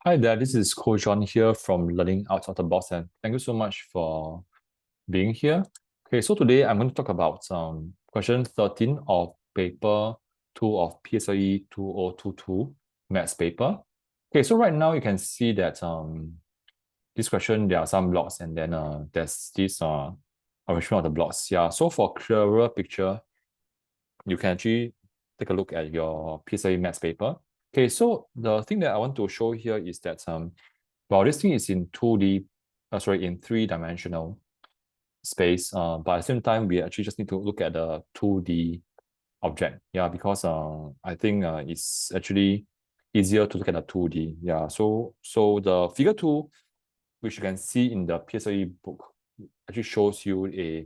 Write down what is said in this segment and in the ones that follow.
Hi there, this is Coach John here from Learning Out of the Box, and thank you so much for being here. Okay, so today I'm going to talk about question 13 of paper 2 of PSLE 2022 maths paper. Okay, so right now you can see that this question there are some blocks and then there's this arrangement of the blocks. Yeah, so for clearer picture, you can actually take a look at your PSLE maths paper. Okay, so the thing that I want to show here is that well, this thing is in 2D, in three-dimensional space, but at the same time, we actually just need to look at the 2D object. Yeah, because I think it's actually easier to look at the 2D. Yeah, so the figure 2, which you can see in the PSLE book, actually shows you a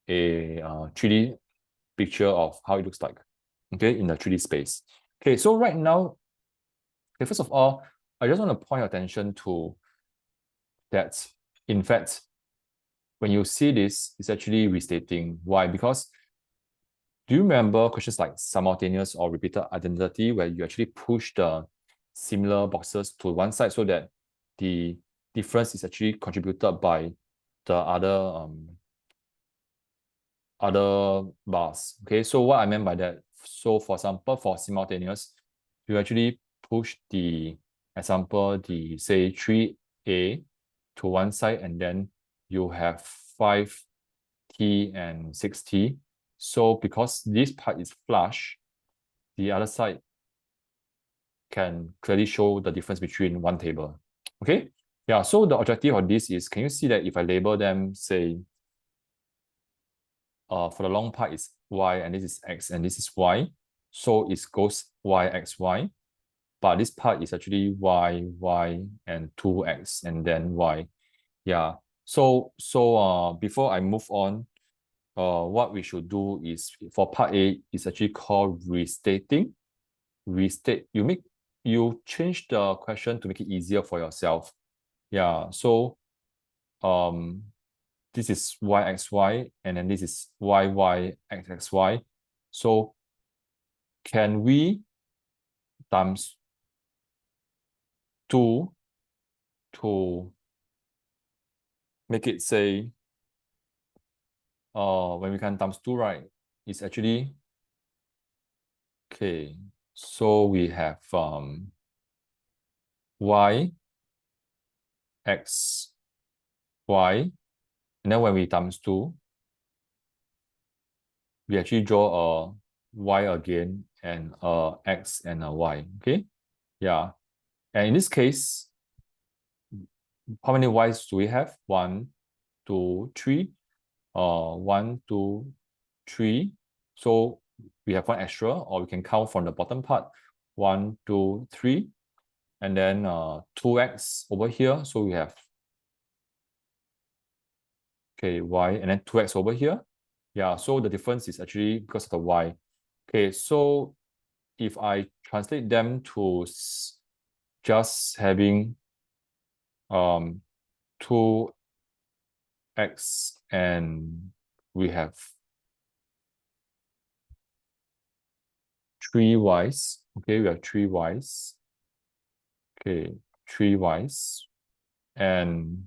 3D picture of how it looks like, okay, in the 3D space. Okay, so right now, okay, first of all, I just want to point your attention to that, in fact, when you see this, it's actually restating. Why? Because do you remember questions like simultaneous or repeated identity, where you actually push the similar boxes to one side so that the difference is actually contributed by the other bars? Okay, so what I meant by that, so for example, for simultaneous, you actually push the example, the say 3a to one side, and then you have 5t and 6t. So because this part is flush, the other side can clearly show the difference between one table. Okay, yeah, so the objective of this is, can you see that if I label them, say, for the long part is y, and this is x, and this is y, so it goes y, x, y, but this part is actually y, y, and 2x, and then y. Yeah, so before I move on, what we should do is, for part A, is actually called restating. Restate, you change the question to make it easier for yourself. Yeah, so this is yxy, and then this is yyxxy. So can we times 2 to make it, say, when we can times 2, right, it's actually, okay, so we have y, x, y, and then when we times 2, we actually draw a y again, and a x and a y, okay? Yeah, and in this case, how many y's do we have? 1, 2, 3. 1, 2, 3. So we have one extra, or we can count from the bottom part. 1, 2, 3. And then 2x over here. So we have, okay, y, and then 2x over here. Yeah, so the difference is actually because of the y. Okay, so if I translate them to just having 2x, and we have 3y's. Okay, we have 3y's. Okay, 3y's. And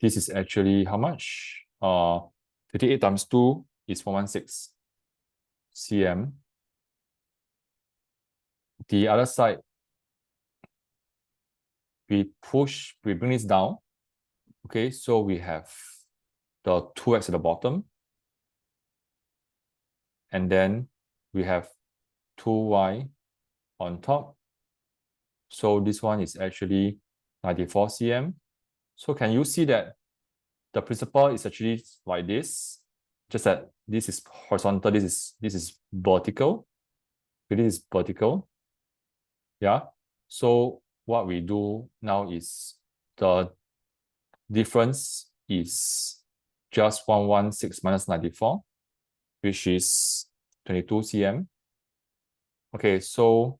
this is actually how much? 58 times 2 is 116 cm. The other side, we bring this down. Okay, so we have the 2x at the bottom. And then we have 2y on top. So this one is actually 94 cm. So can you see that the principle is actually like this? Just that this is horizontal, this is vertical. This is vertical. Yeah. So what we do now is, the difference is just 116 minus 94, which is 22 cm. Okay, so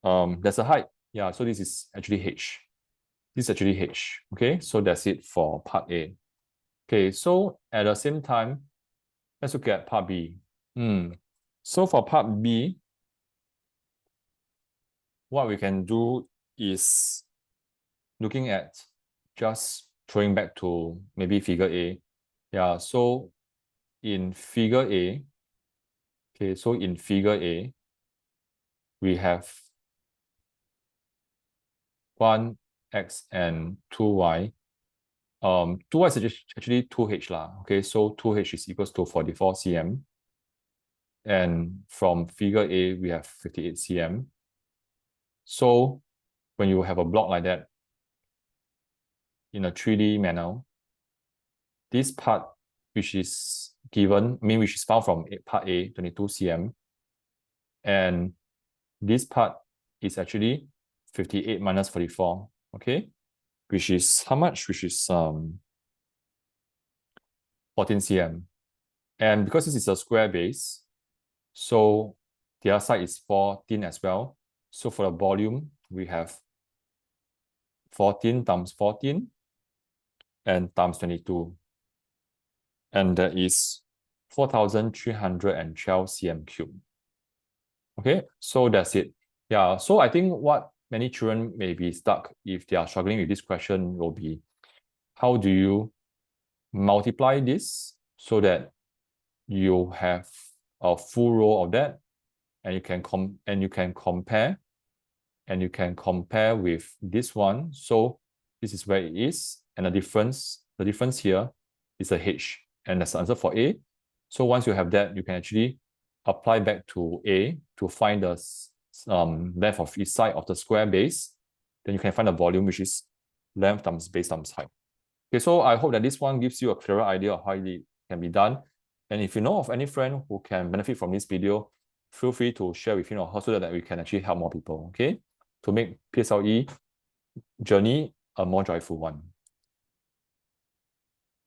there's a height. Yeah, so this is actually h. This is actually h. Okay, so that's it for part A. Okay, so at the same time, let's look at part B. So for part B, what we can do is looking at just throwing back to maybe figure A. Yeah, so in figure A, okay, so in figure A, we have 1x and 2y. 2y is actually 2h lah. Okay, so 2h is equals to 44 cm. And from figure A, we have 58 cm. So when you have a block like that in a 3D manner, this part which is given, which is found from part A, 22 cm, and this part is actually 58 minus 44, okay? Which is how much? Which is 14 cm. And because this is a square base, so the other side is 14 as well. So for the volume, we have 14 times 14 and times 22. And that is 4,312 cm cubed. Okay, so that's it. Yeah, so I think what many children may be stuck if they are struggling with this question will be, how do you multiply this so that you have a full row of that, and you can compare with this one. So this is where it is, and the difference here is a h, and that's the answer for A. So once you have that, you can actually apply back to A to find the length of each side of the square base. Then you can find the volume, which is length times base times height. Okay, so I hope that this one gives you a clearer idea of how it can be done. And if you know of any friend who can benefit from this video, feel free to share with him or her so that we can actually help more people, okay? To make PSLE journey a more joyful one.